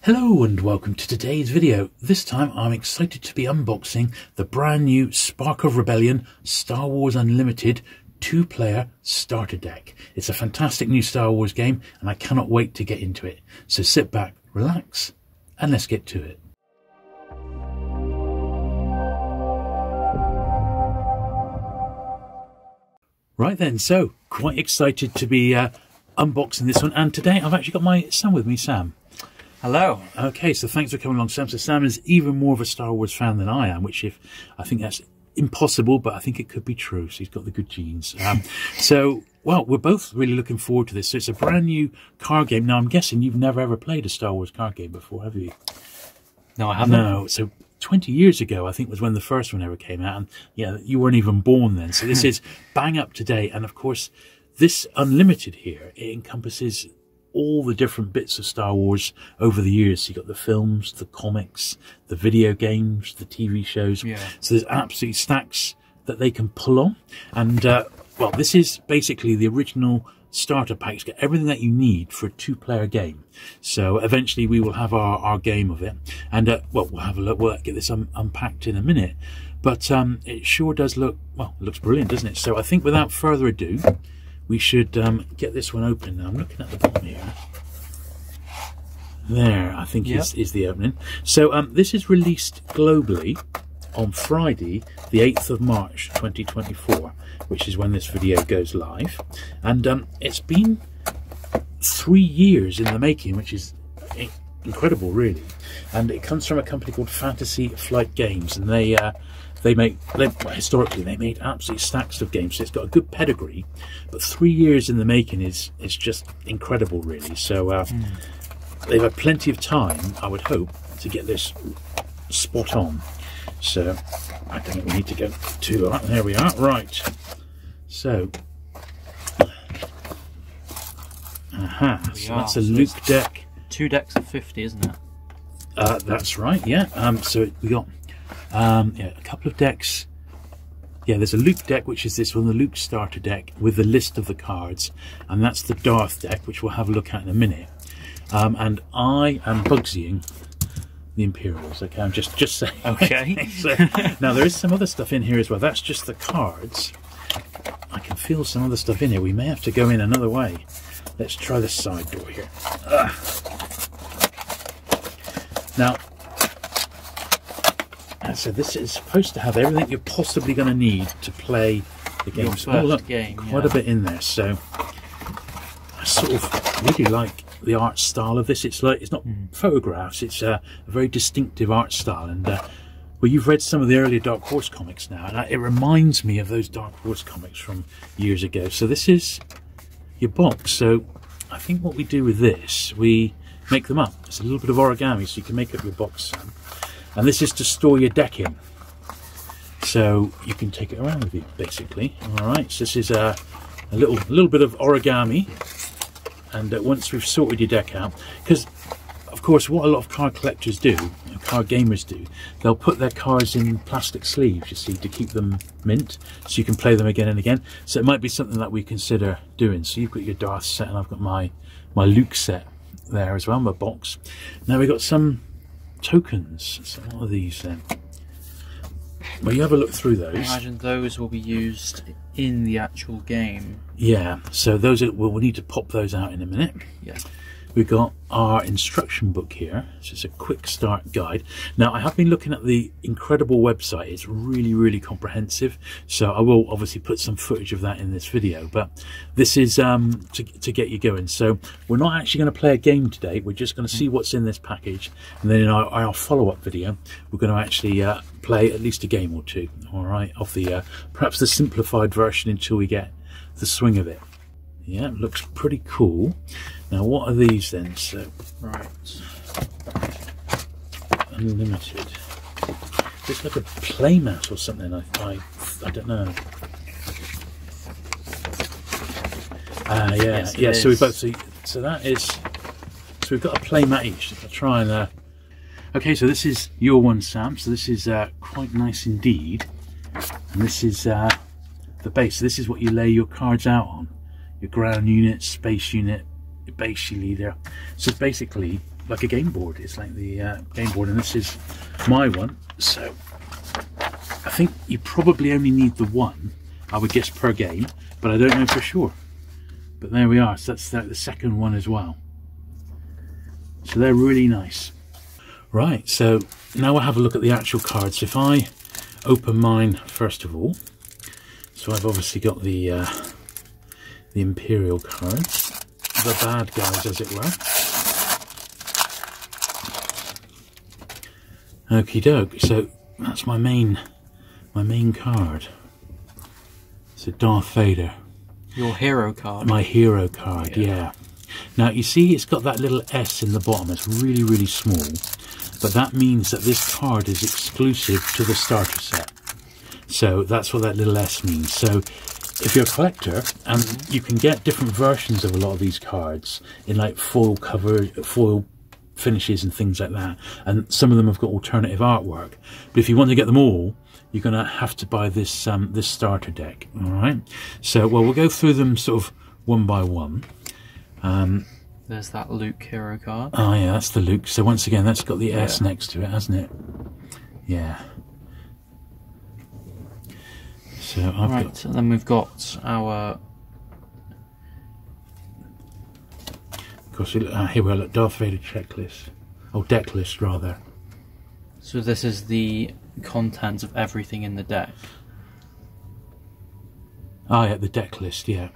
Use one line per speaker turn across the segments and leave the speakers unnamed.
Hello and welcome to today's video. This time I'm excited to be unboxing the brand new Spark of Rebellion Star Wars Unlimited 2-player starter deck. It's a fantastic new Star Wars game and I cannot wait to get into it. So sit back, relax and let's get to it. Right then, so quite excited to be unboxing this one, and today I've actually got my son with me, Sam.
Hello.
Okay, so thanks for coming along, Sam. So Sam is even more of a Star Wars fan than I am, which I think that's impossible, but I think it could be true. So he's got the good genes. Well, we're both really looking forward to this. So it's a brand new card game. Now, I'm guessing you've never ever played a Star Wars card game before, have you?
No, I haven't.
No, so 20 years ago, I think, was when the first one ever came out. And yeah, you weren't even born then. So this is bang up to date. And of course, this Unlimited here, it encompasses all the different bits of Star Wars over the years. So you've got the films, the comics, the video games, the TV shows. Yeah. So there's absolutely stacks that they can pull on. And, well, this is basically the original starter pack. It's got everything that you need for a 2-player game. So eventually we will have our game of it. And, well, we'll have a look. We'll get this unpacked in a minute. But it sure does look, well, it looks brilliant, doesn't it? So I think without further ado, we should get this one open. Now, I'm looking at the bottom here. There, I think is the opening. So this is released globally on Friday, the 8th of March, 2024, which is when this video goes live. And it's been 3 years in the making, which is incredible, really. And it comes from a company called Fantasy Flight Games, and historically they made absolute stacks of games, so it's got a good pedigree, but 3 years in the making is just incredible, really. So they've had plenty of time, I would hope, to get this spot on. So I don't think we need to go too long. There we are. Right, so so that's a Luke deck.
2 decks of 50, isn't it?
That's right, yeah. So we got a couple of decks. Yeah, there's a Luke deck, which is this one, the Luke starter deck, with the list of the cards, and that's the Darth deck, which we'll have a look at in a minute. And I am Bugsying the Imperials. Okay, I'm just saying.
Okay.
So, now there is some other stuff in here as well. That's just the cards. I can feel some other stuff in here. We may have to go in another way. Let's try the side door here. Now, so this is supposed to have everything you're possibly going to need to play the game. So, look, quite a bit in there. So I sort of really like the art style of this. It's not photographs. It's a very distinctive art style. And well, you've read some of the earlier Dark Horse comics now, and it reminds me of those Dark Horse comics from years ago. So this is your box. So I think what we do with this, we make them up. It's a little bit of origami, so you can make up your box. And this is to store your deck in, so you can take it around with you, basically. All right, so this is a little bit of origami. And once we've sorted your deck out, because of course what a lot of card collectors do, card gamers do, they'll put their cards in plastic sleeves, you see, to keep them mint, so you can play them again and again. So it might be something that we consider doing. So you've got your Darth set, and I've got my Luke set there as well, my box. Now we've got some tokens. So what are these then? Well, you have a look through those. I
imagine those will be used in the actual game.
Yeah, so those are, we'll need to pop those out in a minute.
Yeah.
We've got our instruction book here. It's just a quick start guide. Now, I have been looking at the incredible website. It's really, really comprehensive. So I will obviously put some footage of that in this video. But this is to get you going. So we're not actually going to play a game today. We're just going to see what's in this package. And then in our follow-up video, we're going to actually play at least a game or two. All right, of the perhaps the simplified version until we get the swing of it. Yeah, it looks pretty cool. Now, what are these then? So,
right,
Unlimited. It's like a playmat or something. I don't know. Yeah, yeah. So we both see. So that is. So we've got a playmat each. I'll try and. Okay, so this is your one, Sam. So this is quite nice indeed, and this is the base. So this is what you lay your cards out on. Your ground unit, space unit, your base leader. So basically like a game board. It's like the game board, and this is my one. So I think you probably only need the one, I would guess, per game, but I don't know for sure. But there we are. So that's the second one as well. So they're really nice. Right, so now we'll have a look at the actual cards. If I open mine first of all, so I've obviously got the Imperial cards, the bad guys as it were. Okie doke, so that's my main card. It's a Darth Vader.
Your hero card?
My hero card, yeah. Now you see it's got that little S in the bottom. It's really, really small, but that means that this card is exclusive to the starter set. So that's what that little S means. So if you're a collector, and you can get different versions of a lot of these cards in like foil cover, foil finishes and things like that, and some of them have got alternative artwork. But if you want to get them all, you're going to have to buy this this starter deck. All right. So well, we'll go through them sort of one by one.
There's that Luke hero card.
Oh yeah, that's the Luke. So once again, that's got the S next to it, hasn't it? Yeah. So I've got...
and then we've got our...
Of course, here we are, look, Darth Vader checklist. Oh, deck list, rather.
So this is the contents of everything in the deck.
Ah, yeah, the deck list, yeah.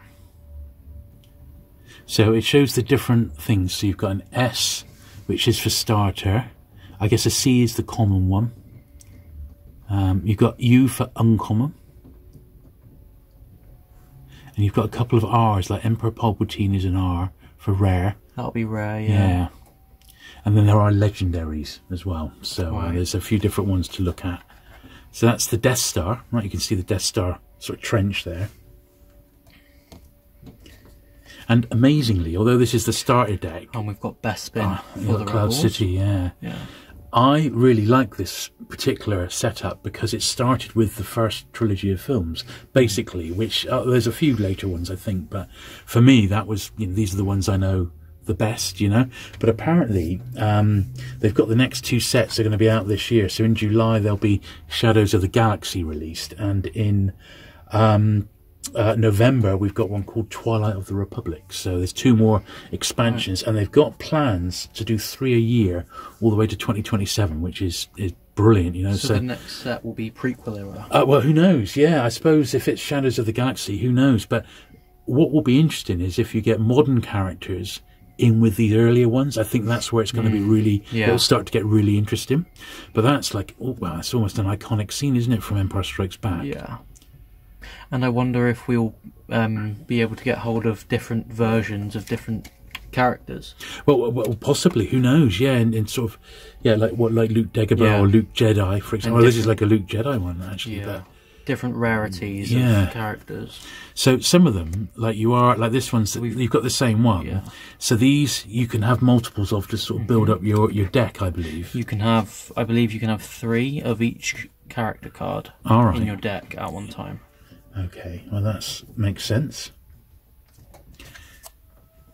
So it shows the different things. So you've got an S, which is for starter. I guess a C is the common one. You've got U for uncommon. And you've got a couple of R's, like Emperor Palpatine is an R for rare.
That'll be rare,
yeah. And then there are legendaries as well. So there's a few different ones to look at. So that's the Death Star, right? You can see the Death Star sort of trench there. And amazingly, although this is the starter deck,
and we've got Bespin for the
Cloud
Rebels.
City, yeah. I really like this particular setup because it started with the first trilogy of films, basically. Which there's a few later ones, I think, but for me, that was these are the ones I know the best, But apparently, they've got the next two sets are going to be out this year. So in July there'll be Shadows of the Galaxy released, and in November we've got one called Twilight of the Republic. So there's two more expansions, and they've got plans to do 3 a year all the way to 2027, which is brilliant,
So the next set will be prequel era.
Well, who knows? Yeah, I suppose if it's Shadows of the Galaxy, who knows? But what will be interesting is if you get modern characters in with the earlier ones. I think that's where it's going to be really, it'll start to get really interesting. But that's like, well, it's almost an iconic scene, isn't it, from Empire Strikes Back?
Yeah. And I wonder if we'll be able to get hold of different versions of different characters. Well,
possibly. Who knows? Yeah, and sort of, like Luke Dagobah or Luke Jedi, for example. Well, this is like a Luke Jedi one, actually.
Yeah. But different rarities of characters.
So some of them, like this one's, you've got the same one. Yeah. So these you can have multiples of to sort of build up your deck, I believe.
You can have, I believe you can have 3 of each character card in your deck at one time.
Okay, well that makes sense.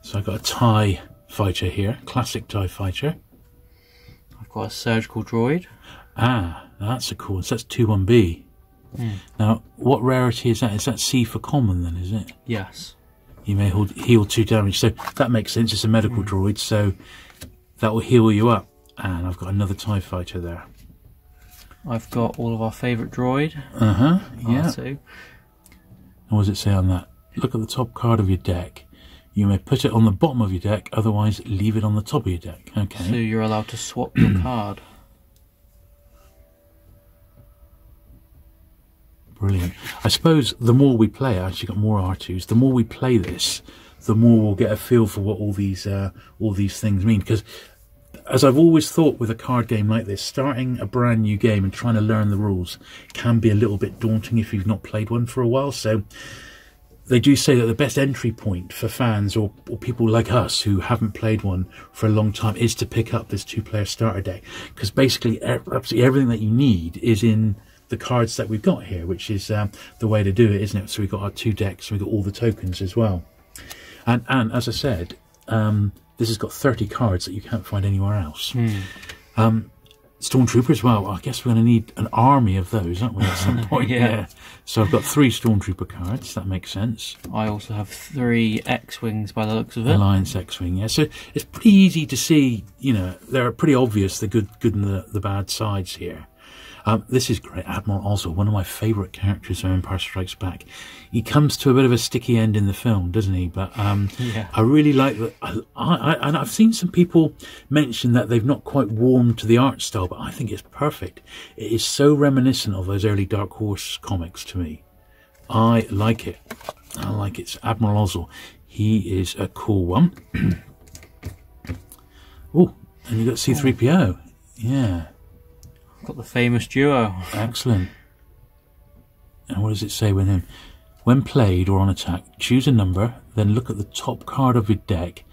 So I've got a TIE fighter here, classic TIE fighter.
I've got a surgical droid.
Ah, that's a cool. So that's 2-1B. Now, what rarity is that? Is that C for common then, is it?
Yes.
You may heal 2 damage, so that makes sense. It's a medical droid, so that will heal you up. And I've got another TIE fighter there.
I've got all of our favourite droid.
Yeah.
R2.
And what does it say on that? Look at the top card of your deck. You may put it on the bottom of your deck, otherwise leave it on the top of your deck. Okay.
So you're allowed to swap your card.
Brilliant. I suppose the more we play it, I actually got more R2s, the more we play this, the more we'll get a feel for what all these things mean. Because as I've always thought with a card game like this, starting a brand new game and trying to learn the rules can be a little bit daunting if you've not played one for a while. So they do say that the best entry point for fans or people like us who haven't played one for a long time is to pick up this 2-player starter deck. Because basically absolutely everything that you need is in the cards that we've got here, which is the way to do it, isn't it? So we've got our 2 decks, we've got all the tokens as well. And as I said, this has got 30 cards that you can't find anywhere else. Stormtroopers, well, I guess we're going to need an army of those, aren't we, at some point?
Yeah.
So I've got 3 Stormtrooper cards, that makes sense.
I also have 3 X-Wings by the looks of it.
Alliance X-Wing, yeah. So it's pretty easy to see, you know, they're pretty obvious, the good and the bad sides here. This is great. Admiral Ozzel, one of my favourite characters of Empire Strikes Back. He comes to a bit of a sticky end in the film, doesn't he? But
yeah.
I really like that. And I've seen some people mention that they've not quite warmed to the art style, but I think it's perfect. It is so reminiscent of those early Dark Horse comics to me. I like it. I like it. It's Admiral Ozzel. He is a cool one. Oh, and you got C-3PO. Yeah.
Got the famous duo.
Excellent. And what does it say with him? When played or on attack, choose a number, then look at the top card of your deck.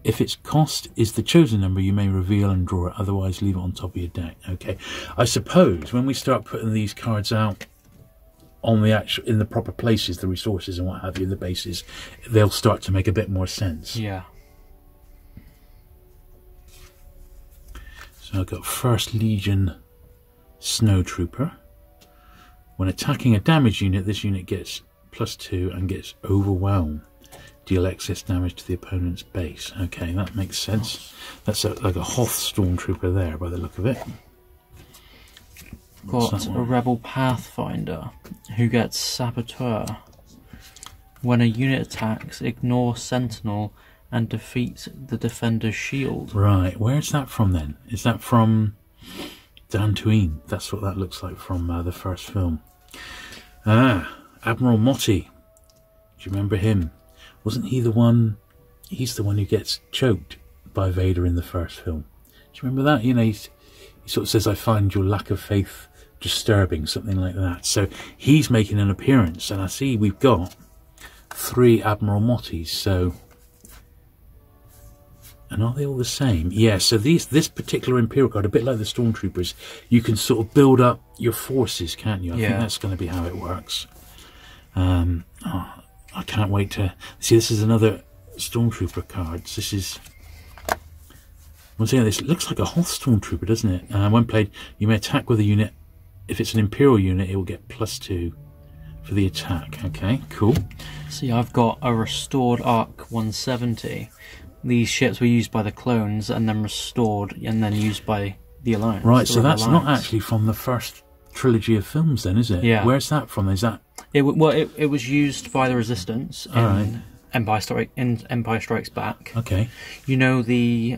If its cost is the chosen number, you may reveal and draw it. Otherwise, leave it on top of your deck. Okay. I suppose when we start putting these cards out on the actual, in the proper places, the resources and what have you, the bases, they'll start to make a bit more sense.
Yeah.
So I've got 1st Legion Snowtrooper. When attacking a damage unit, this unit gets +2 and gets overwhelmed. Deal excess damage to the opponent's base. Okay, that makes sense. That's like a Hoth Stormtrooper there by the look of it.
Got a Rebel Pathfinder who gets Saboteur. When a unit attacks, ignore Sentinel and defeat the defender's shield.
Right, where's that from then? Is that from Dantooine? That's what that looks like from the first film. Admiral Motti. Do you remember him? Wasn't he the one? He's the one who gets choked by Vader in the first film. Do you remember that? You know, he sort of says, "I find your lack of faith disturbing," something like that. So he's making an appearance, and I see we've got 3 Admiral Mottis. So. And are they all the same? Yeah, so this particular Imperial card, a bit like the Stormtroopers, you can sort of build up your forces, can't you? I think that's going to be how it works. I can't wait to... See, this is another Stormtrooper card. This is... Once again, this looks like a Hoth Stormtrooper, doesn't it? When played, you may attack with a unit. If it's an Imperial unit, it will get +2 for the attack. Okay, cool.
See, I've got a restored Arc 170. These ships were used by the clones and then restored and then used by the Alliance.
Right, so that's not actually from the first trilogy of films then, is it?
Yeah.
Where's that from? Is that...
It was used by the Resistance in Empire Strikes Back.
Okay.
You know the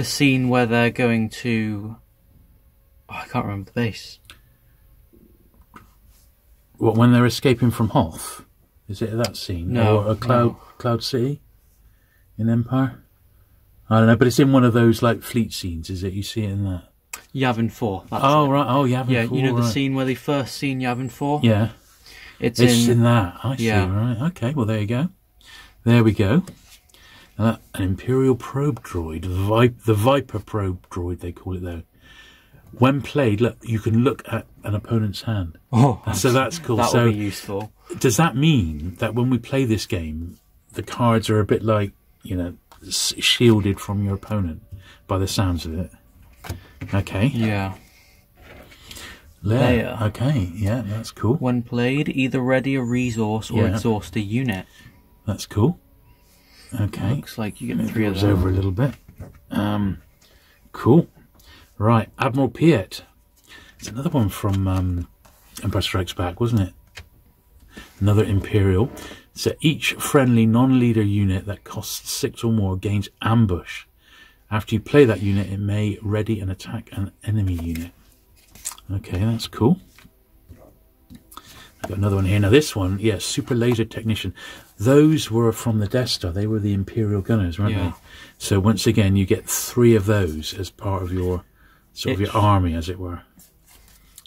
scene where they're going to... Oh, I can't remember the base.
What, when they're escaping from Hoth? Is it that scene?
No.
Or a Cloud City? In Empire? I don't know, but it's in one of those like fleet scenes, is it? You see it in that?
Yavin 4. That's
oh,
it.
right. Oh, Yavin 4.
Yeah, you know the scene where they first seen Yavin 4?
Yeah.
It's
in that. I see, right. Okay, well, there you go. There we go. An Imperial probe droid. The Viper probe droid, they call it, though. When played, look, you can look at an opponent's hand.
Oh,
so that's cool.
That would be useful.
Does that mean that when we play this game, the cards are a bit like, you know, shielded from your opponent by the sounds of it? Okay.
Yeah.
There. Okay, yeah, that's cool.
When played, either ready a resource or exhaust a unit.
That's cool. Okay.
Looks like you get 3 of them.
Over a little bit. Cool. Right, Admiral Piet. It's another one from Empire Strikes Back, wasn't it? Another Imperial. So each friendly non-leader unit that costs 6 or more gains ambush. After you play that unit, it may ready and attack an enemy unit. Okay, that's cool. I've got another one here. Now this one, yeah, Super Laser Technician. Those were from the Death Star. They were the Imperial gunners, weren't they? So once again, you get 3 of those as part of your sort of your army, as it were.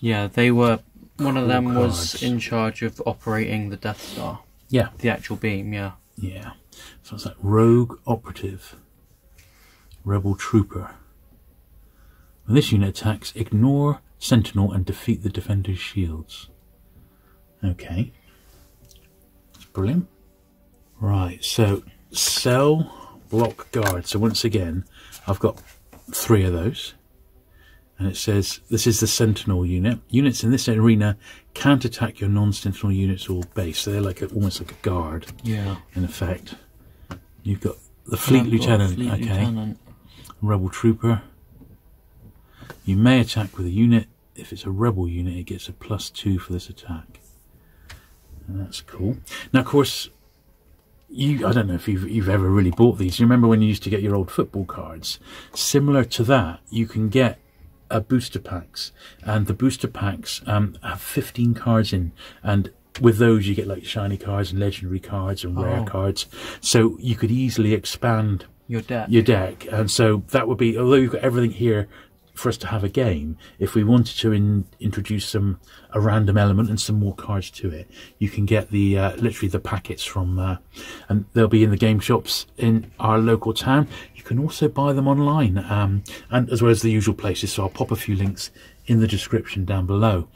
Yeah, they were. One of them was in charge of operating the Death Star.
Yeah.
The actual beam, yeah.
Yeah. So it's like Rogue Operative. Rebel Trooper. When this unit attacks, ignore Sentinel and defeat the defender's shields. Okay. That's brilliant. Right, so sell block guard. So once again, I've got 3 of those. And it says, this is the Sentinel unit. Units in this arena can't attack your non-Sentinel units or base. So they're like almost like a guard, in effect. You've got the Fleet Lieutenant, Lieutenant. Rebel Trooper. You may attack with a unit. If it's a Rebel unit, it gets a +2 for this attack. And that's cool. Now, of course, I don't know if you've ever really bought these. You remember when you used to get your old football cards? Similar to that, you can get booster packs, and the booster packs have 15 cards in, and with those you get like shiny cards and legendary cards and rare cards, so you could easily expand your deck. And so that would be, although you've got everything here for us to have a game, if we wanted to introduce a random element and some more cards to it, you can get the literally the packets from and they'll be in the game shops in our local town. You can also buy them online, and as well as the usual places, so I'll pop a few links in the description down below.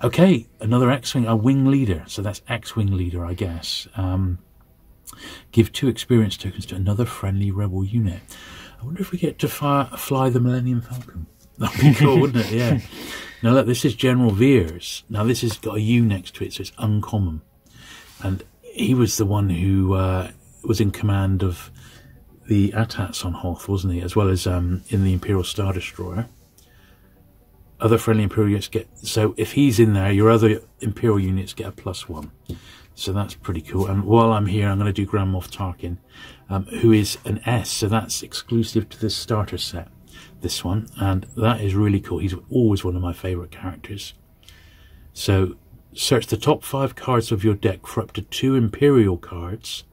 Okay, another X-Wing, a Wing Leader, so that's X-Wing Leader, I guess. Give 2 experience tokens to another friendly Rebel unit. I wonder if we get to fly the Millennium Falcon. That'd be cool, wouldn't it? Yeah. Now look, this is General Veers. Now this has got a U next to it, so it's uncommon. And he was the one who was in command of the AT-ATs on Hoth, wasn't he? As well as in the Imperial Star Destroyer. Other friendly Imperial units get... So if he's in there, your other Imperial units get a +1. So that's pretty cool. And while I'm here, I'm going to do Grand Moff Tarkin, who is an S. So that's exclusive to this starter set. This one, and that is really cool. He's always one of my favourite characters. So search the top 5 cards of your deck for up to 2 Imperial cards.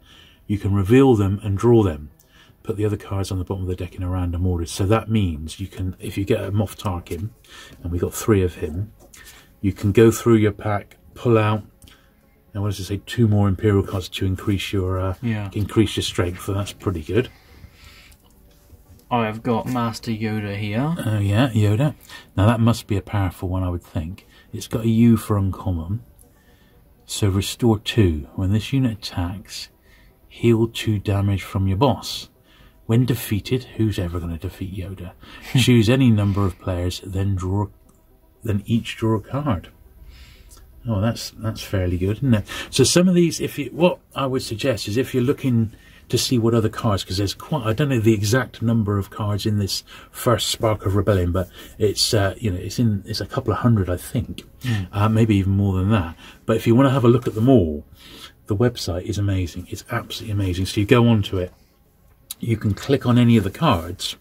You can reveal them and draw them. Put the other cards on the bottom of the deck in a random order. So that means you can, if you get a Moff Tarkin, and we got 3 of him, you can go through your pack, pull out, and what does it say, 2 more Imperial cards to increase your strength. So that's pretty good.
I've got Master Yoda here.
Oh yeah, Yoda. Now that must be a powerful one, I would think. It's got a U for uncommon. So restore 2. When this unit attacks, heal 2 damage from your boss. When defeated, who's ever going to defeat Yoda? Choose any number of players, then each draw a card. Oh, that's fairly good, isn't it? So some of these, what I would suggest is if you're looking to see what other cards, because there's quite, I don't know the exact number of cards in this first Spark of Rebellion, but it's it's a couple of hundred, I think, maybe even more than that. But if you want to have a look at them all, the website is amazing. It's absolutely amazing. So you go onto it, you can click on any of the cards,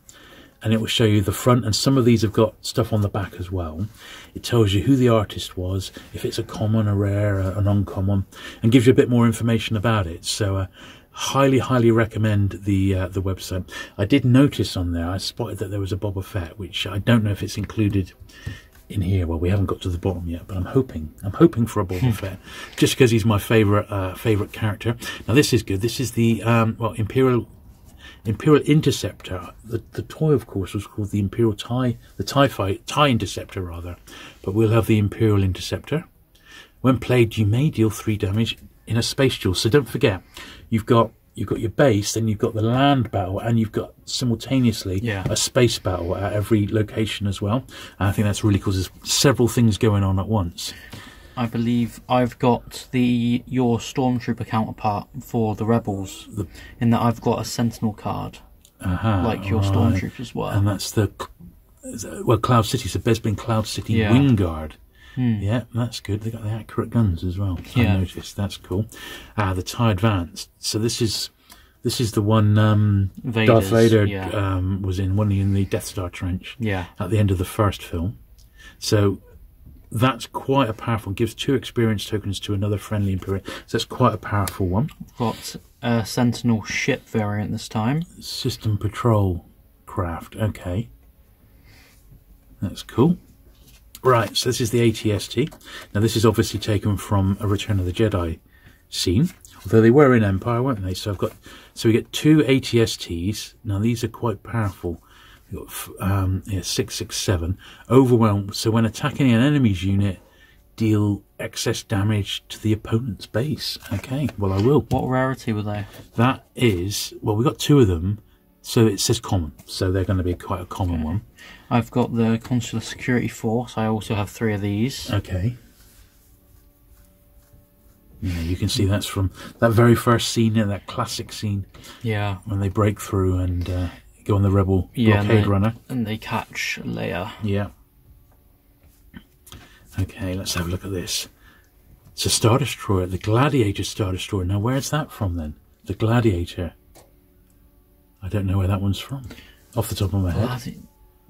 and it will show you the front, and some of these have got stuff on the back as well. It tells you who the artist was, if it's a common, a rare, an uncommon, and gives you a bit more information about it. So highly recommend the website. I did notice on there, I spotted that there was a Boba Fett, which I don't know if it's included in here. Well, we haven't got to the bottom yet, but I'm hoping for a Boba Fett, just because he's my favorite character. Now this is good. This is the Imperial Interceptor. The toy, of course, was called the Imperial TIE, TIE Interceptor rather, but we'll have the Imperial Interceptor. When played, you may deal 3 damage in a space duel. So don't forget, you've got your base, then you've got the land battle, and you've got simultaneously a space battle at every location as well. And I think that's really cool. There's several things going on at once.
I believe I've got your Stormtrooper counterpart for the Rebels, in that I've got a Sentinel card, like your Stormtroopers as well.
And that's Cloud City, so Bespin Cloud City Wing Guard. Yeah, that's good. They got the accurate guns as well. I noticed. That's cool. The TIE Advanced. So this is the one Darth Vader was in, wasn't he, in the Death Star trench? Yeah. At the end of the first film. So that's quite a powerful. Gives 2 experience tokens to another friendly Imperial. So that's quite a powerful one.
Got a Sentinel ship variant this time.
System Patrol Craft. Okay. That's cool. Right, so this is the AT-ST. Now this is obviously taken from a Return of the Jedi scene, although they were in Empire, weren't they? So we get 2 AT-STs. Now these are quite powerful. We've got 667. Overwhelm. So when attacking an enemy's unit, deal excess damage to the opponent's base. Okay, well I will.
What rarity were they?
That is, well, we got 2 of them. So it says common, so they're going to be quite a common one.
I've got the Consular Security Force. I also have 3 of these.
Okay. Yeah, you can see that's from that very first scene, that classic scene.
Yeah.
When they break through and go on the rebel blockade runner.
And they catch Leia.
Yeah. Okay, let's have a look at this. It's a Star Destroyer, the Gladiator Star Destroyer. Now, where's that from then? The Gladiator. I don't know where that one's from, off the top of my head.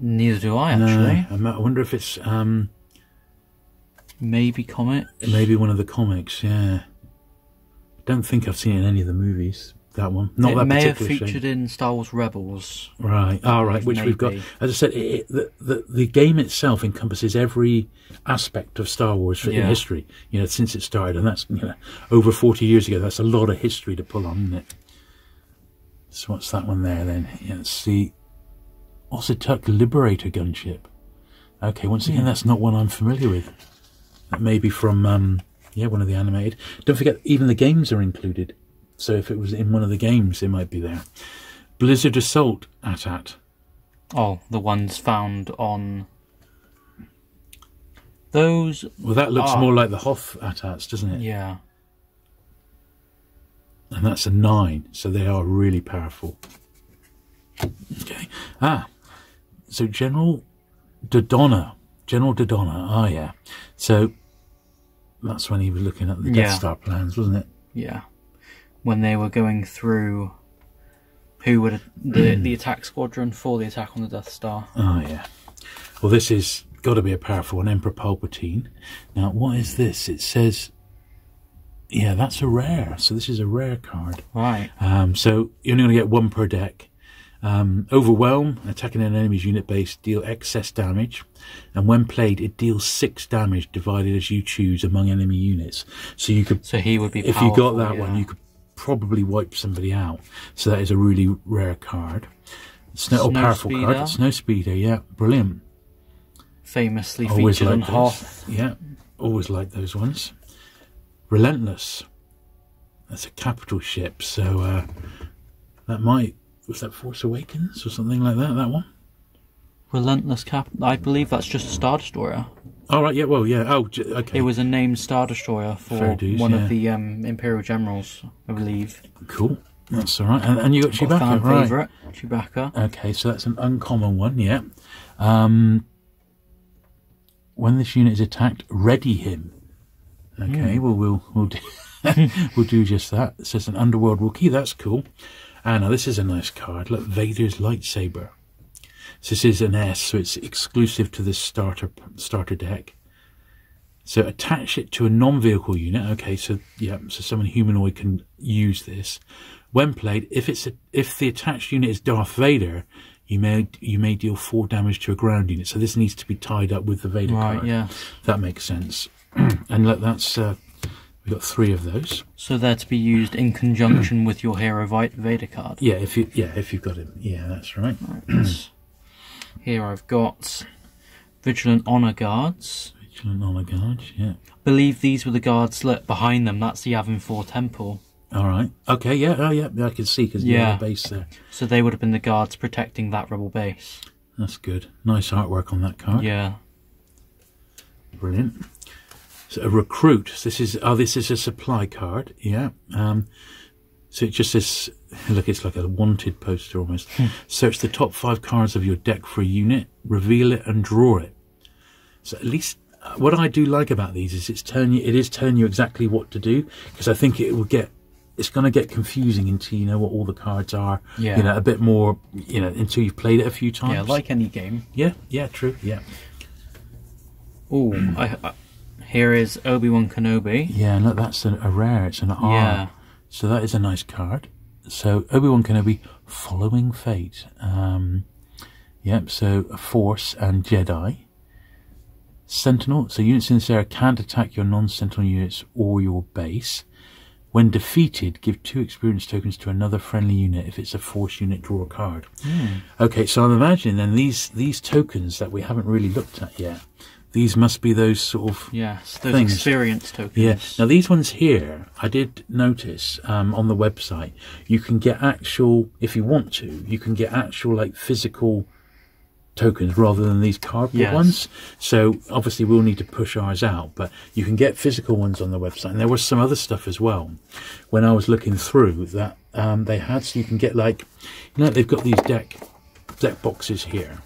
Neither do I, actually.
No, I wonder if it's...
maybe comics?
Maybe one of the comics, yeah. Don't think I've seen it in any of the movies, that one. Not that particular. It may have
featured in Star Wars Rebels.
Right, right, which we've got. As I said, the game itself encompasses every aspect of Star Wars in history, since it started. And that's, over 40 years ago. That's a lot of history to pull on, isn't it? So what's that one there then? Yeah, it's the Ossiturk Liberator gunship. Okay, once again, that's not one I'm familiar with. That may be from, one of the animated. Don't forget, even the games are included. So if it was in one of the games, it might be there. Blizzard Assault AT-AT.
Oh, the ones found on those.
Well, that looks more like the Hoth AT-ATs, doesn't it?
Yeah. And
that's a 9, so they are really powerful. Okay. So General Dodonna. Yeah. So that's when he was looking at the Death Star plans, wasn't it?
Yeah. When they were going through who would the attack squadron for the attack on the Death Star.
Oh yeah. Well, this has got to be a powerful one, Emperor Palpatine. Now, what is this? It says, yeah, that's a rare. So this is a rare card.
Right.
So you're only going to get 1 per deck. Overwhelm, attacking an enemy's unit base, deal excess damage, and when played it deals 6 damage divided as you choose among enemy units. So you could,
so he would be
if
powerful,
you got that one, you could probably wipe somebody out. So that is a really rare card. Powerful card. Snowspeeder, yeah, brilliant.
Famously featured on Hoth.
Yeah, always like those ones. Relentless. That's a capital ship, so that might. Was that Force Awakens or something like that? That one?
Relentless I believe that's just a Star Destroyer.
Oh, right, yeah, well, yeah. Oh, okay.
It was a named Star Destroyer for one of the Imperial Generals, I believe.
Cool. That's all right. And you got Chewbacca, right?
Favourite, Chewbacca.
Okay, so that's an uncommon one, yeah. When this unit is attacked, ready him. Okay, well, we'll do we'll do just that. It says an Underworld Wookiee. That's cool. Now this is a nice card. Look, Vader's lightsaber. So this is an S, so it's exclusive to this starter deck. So attach it to a non-vehicle unit. Okay, so yeah, so someone humanoid can use this. When played, if the attached unit is Darth Vader, you may deal 4 damage to a ground unit. So this needs to be tied up with the Vader card.
Right, yeah.
That makes sense. And look, that's we've got 3 of those.
So they're to be used in conjunction with your Hero Vader card.
Yeah, if you've got him. Yeah, that's right.
Here I've got Vigilant Honor Guards.
Vigilant Honor Guards, yeah.
I believe these were the guards behind them. That's the Yavin 4 Temple.
All right. Okay, yeah. Oh, yeah, I can see because you have a base there.
So they would have been the guards protecting that rebel base.
That's good. Nice artwork on that card.
Yeah.
Brilliant. So a recruit. This is a supply card. Yeah. So it just says, look, it's like a wanted poster almost. Search the top 5 cards of your deck for a unit, reveal it, and draw it. So at least what I do like about these is it is telling you exactly what to do, because I think it's going to get confusing until you know what all the cards are.
Yeah.
A bit more. Until you've played it a few times.
Yeah, like any game.
Yeah. Yeah. True. Yeah.
Oh, here is Obi-Wan Kenobi.
Yeah, and look, that's a rare. It's an R.
Yeah.
So that is a nice card. So Obi-Wan Kenobi, Following Fate. So a Force and Jedi. Sentinel. So units in this area can't attack your non-Sentinel units or your base. When defeated, give 2 experience tokens to another friendly unit. If it's a Force unit, draw a card. Okay, so I'm imagining then these tokens that we haven't really looked at yet, These must be those sort of
yes, those
things.
experience tokens.
Yeah. Now these ones here, I did notice on the website, you can get actual, if you want to, you can get actual like physical tokens rather than these cardboard ones. So obviously we'll need to push ours out, but you can get physical ones on the website. And there was some other stuff as well when I was looking through that they had. So you can get like, you know, they've got these deck boxes here.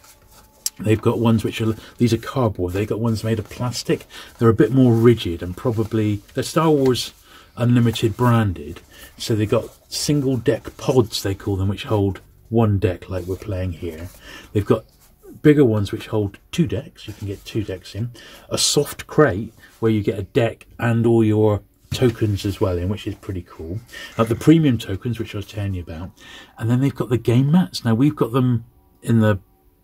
They've got ones which are, these are cardboard. They've got ones made of plastic. They're a bit more rigid and probably, they're Star Wars Unlimited branded. So they've got single deck pods, they call them, which hold one deck like we're playing here. They've got bigger ones which hold 2 decks. You can get 2 decks in. A soft crate where you get a deck and all your tokens as well in, which is pretty cool. The premium tokens, which I was telling you about. And then they've got the game mats. Now we've got them in the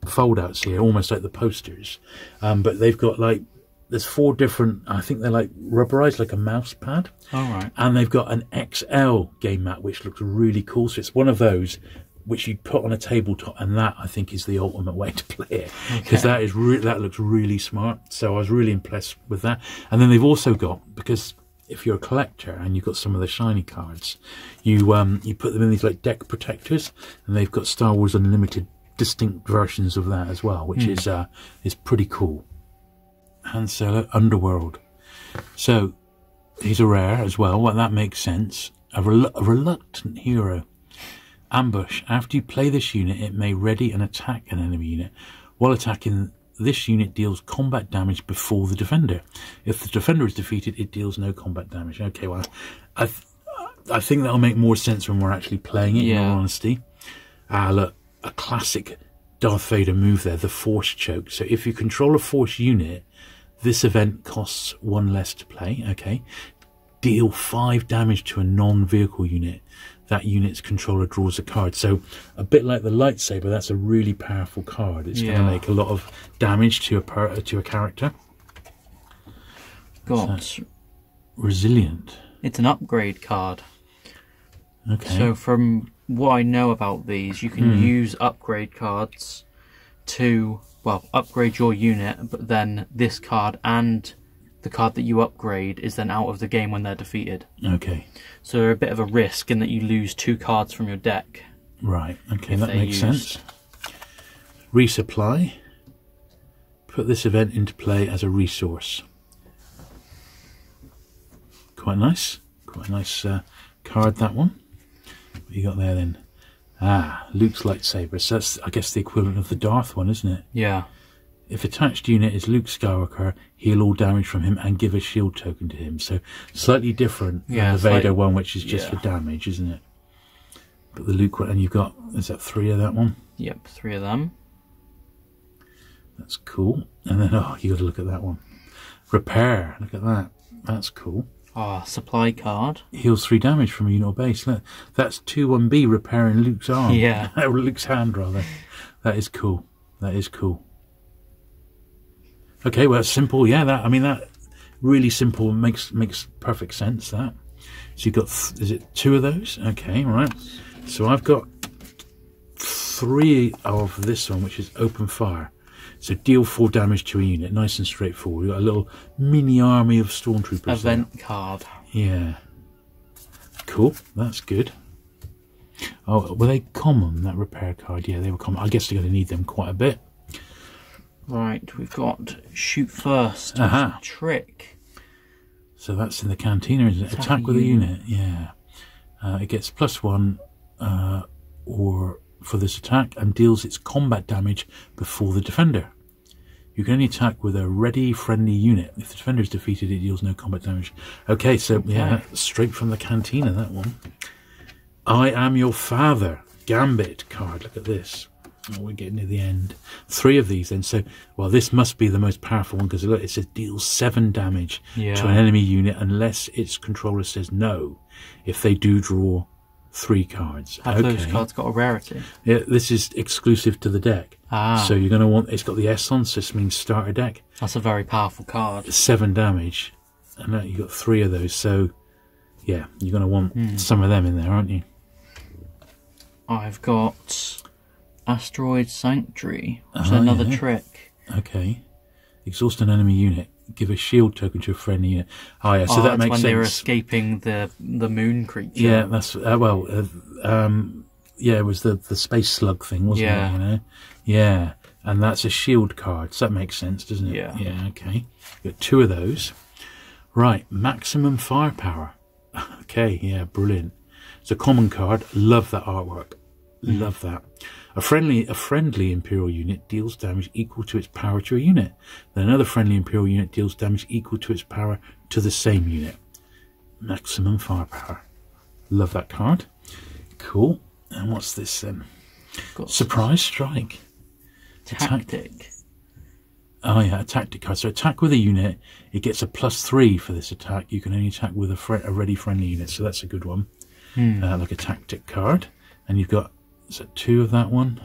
fold-outs here, almost like the posters, but they've got like, there's 4 different, I think they're like rubberized like a mouse pad.
All right.
And they've got an XL game mat which looks really cool. So it's one of those which you put on a tabletop, and that I think is the ultimate way to play it, because that is that looks really smart. So I was really impressed with that. And then they've also got, because if you're a collector and you've got some of the shiny cards, you put them in these like deck protectors, and they've got Star Wars Unlimited distinct versions of that as well, which is pretty cool. Han Solo Underworld. So he's a rare as well. Well, that makes sense. A reluctant hero. Ambush. After you play this unit, it may ready and attack an enemy unit. While attacking, this unit deals combat damage before the defender. If the defender is defeated, it deals no combat damage. Okay, well, I think that'll make more sense when we're actually playing it, in all honesty. Look, a classic Darth Vader move there, the Force Choke. So if you control a Force unit, this event costs 1 less to play. Okay, deal 5 damage to a non-vehicle unit. That unit's controller draws a card. So a bit like the lightsaber, that's a really powerful card. It's going to make a lot of damage to a character.
So,
resilient.
It's an upgrade card.
Okay.
So from what I know about these, you can use upgrade cards to, well, upgrade your unit, but then this card and the card that you upgrade is then out of the game when they're defeated. Okay. So they're a bit of a risk in that you lose 2 cards from your deck.
Right, okay, that makes sense. Resupply. Put this event into play as a resource. Quite nice. Quite a nice card, that one. What you got there then? Luke's lightsaber. So that's, I guess, the equivalent of the Darth one, isn't it?
Yeah.
If attached unit is Luke Skywalker, heal all damage from him and give a shield token to him. So slightly different than the Vader one, which is just for damage, isn't it? But the Luke one, and you've got, is that 3 of that one?
Yep, 3 of them.
That's cool. And then, you got to look at that one. Repair, look at that. That's cool.
Supply card.
Heals 3 damage from a unit or base. Look, that's 2-1B repairing Luke's arm.
Yeah.
Luke's hand, rather. That is cool. That is cool. Okay, well, it's simple. Yeah, that really simple makes perfect sense. That. So you've got, is it 2 of those? Okay, right. So I've got 3 of this one, which is open fire. So deal 4 damage to a unit. Nice and straightforward. We've got a little mini army of stormtroopers.
Event card.
Yeah. Cool. That's good. Oh, were they common, that repair card? Yeah, they were common. I guess they're going to need them quite a bit.
Right, we've got shoot first. Trick.
So that's in the cantina, isn't it? Attack with a unit. Yeah. It gets +1 or for this attack and deals its combat damage before the defender. You can only attack with a ready friendly unit. If the defender is defeated, it deals no combat damage. Okay, so yeah, straight from the cantina, that one. I am your father. Gambit card. Look at this. Oh, we're getting to the end. 3 of these then. So, well, this must be the most powerful one because look, it says deals 7 damage to an enemy unit unless its controller says no. If they do draw 3 cards.
Have those cards got a rarity?
Yeah, this is exclusive to the deck. So you're going to want, it's got the S on, so this means starter deck.
That's a very powerful card.
7 damage. And you've got 3 of those, so yeah, you're going to want some of them in there, aren't you?
I've got Asteroid Sanctuary, which is another trick.
Okay. Exhaust an enemy unit. Give a shield token to a friendly unit. Oh yeah, so that makes sense.
When they're escaping the moon creature.
Yeah, that's yeah, it was the space slug thing, wasn't it? You know, yeah, and that's a shield card. So that makes sense, doesn't it?
Yeah.
Yeah. Okay. Got 2 of those. Right, maximum firepower. Okay, yeah, brilliant. It's a common card. Love that artwork. Love that. A friendly Imperial unit deals damage equal to its power to a unit. Then another friendly Imperial unit deals damage equal to its power to the same unit. Maximum firepower. Love that card. Cool. And what's this then? Surprise strike.
Tactic.
Oh yeah, a tactic card. So attack with a unit, it gets a +3 for this attack. You can only attack with a ready friendly unit, so that's a good one. Like a tactic card. And you've got, is that 2 of that one?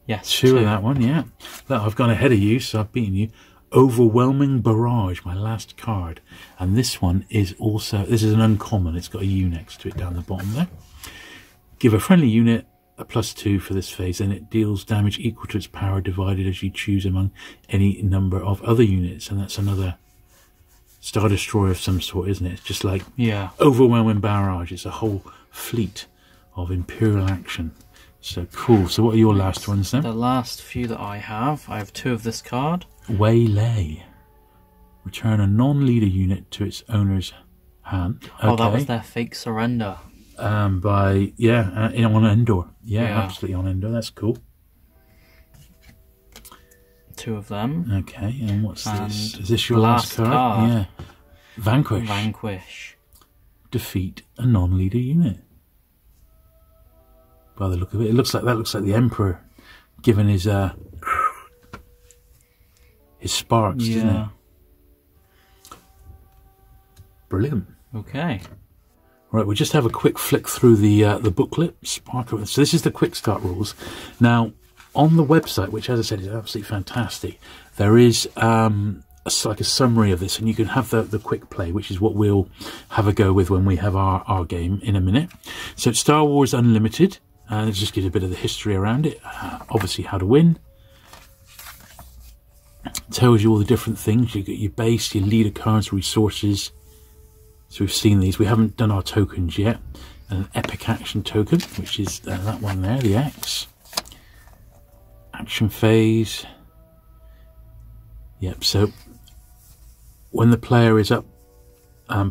Yes,
2 of that one, yeah. Look, I've gone ahead of you, so I've beaten you. Overwhelming Barrage, my last card. And this one is also, this is an uncommon. It's got a U next to it down the bottom there. Give a friendly unit a +2 for this phase, and it deals damage equal to its power divided as you choose among any number of other units. And that's another Star Destroyer of some sort, isn't it? It's just like Overwhelming Barrage. It's a whole fleet of Imperial action. So cool. So what are your last ones then?
The last few that I have 2 of this card.
Waylay. Return a non-leader unit to its owner's hand. Okay.
Oh, that was their fake surrender.
On Endor. Yeah, absolutely on Endor. That's cool.
2 of them.
Okay, and what's this? Is this your last card? Yeah. Vanquish. Defeat a non-leader unit. By the look of it, looks like the Emperor giving his sparks, doesn't it? Brilliant.
Okay.
Right, we'll just have a quick flick through the booklet. So this is the quick start rules. Now, on the website, which as I said is absolutely fantastic, there is like a summary of this, and you can have the quick play, which is what we'll have a go with when we have our game in a minute. So it's Star Wars Unlimited, and it just gives a bit of the history around it. Obviously how to win. It tells you all the different things. You get your base, your leader cards, resources. So we've seen these. We haven't done our tokens yet. An epic action token, which is that one there, the X. Action phase. Yep, so when the player is up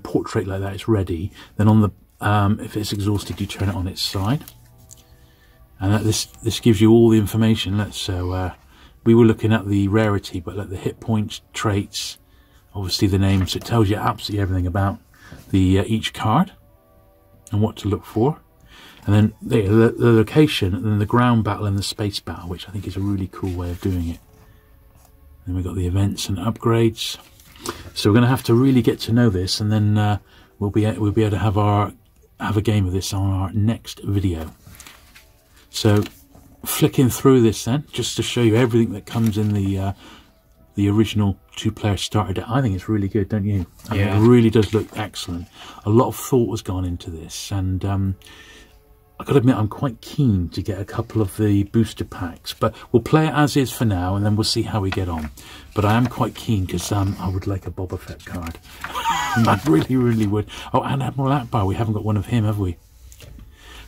portrait like that, it's ready. Then on the if it's exhausted, you turn it on its side. And this gives you all the information. We were looking at the rarity, but like the hit points, traits, obviously the names. So it tells you absolutely everything about the each card and what to look for. And then the location, and then the ground battle and the space battle, which I think is a really cool way of doing it. Then we've got the events and upgrades. So we're going to have to really get to know this, and then we'll be able to have a game of this on our next video. So flicking through this then, just to show you everything that comes in the original 2-player starter deck. I think it's really good, don't you? I mean, it really does look excellent. A lot of thought has gone into this, and I've got to admit I'm quite keen to get a couple of the booster packs, but we'll play it as is for now, and then we'll see how we get on. But I am quite keen because I would like a Boba Fett card. I really, really would. Oh, and Admiral Akbar, we haven't got one of him, have we?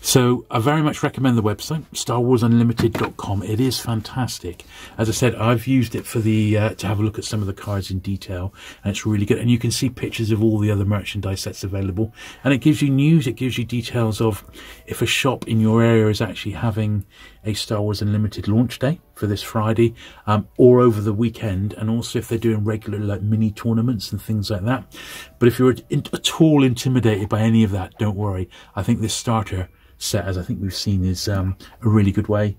So I very much recommend the website, StarWarsUnlimited.com. It is fantastic. As I said, I've used it for to have a look at some of the cards in detail, and it's really good. And you can see pictures of all the other merchandise that's available. And it gives you news, it gives you details of if a shop in your area is actually having a Star Wars Unlimited launch day for this Friday, or over the weekend, and also if they're doing regular like mini tournaments and things like that. But if you're at all intimidated by any of that, don't worry. I think this starter set, as I think we've seen, is a really good way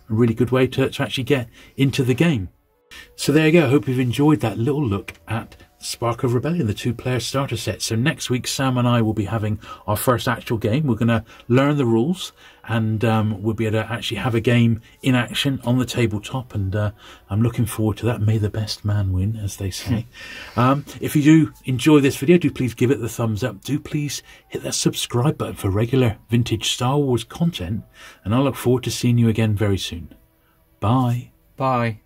to actually get into the game. So there you go. I hope you've enjoyed that little look at Spark of Rebellion, the 2-player starter set. So next week Sam and I will be having our first actual game. We're going to learn the rules, and we'll be able to actually have a game in action on the tabletop, and I'm looking forward to that. May the best man win, as they say. If you do enjoy this video, do please give it the thumbs up. Do please hit that subscribe button for regular vintage Star Wars content, and I look forward to seeing you again very soon. Bye.
Bye.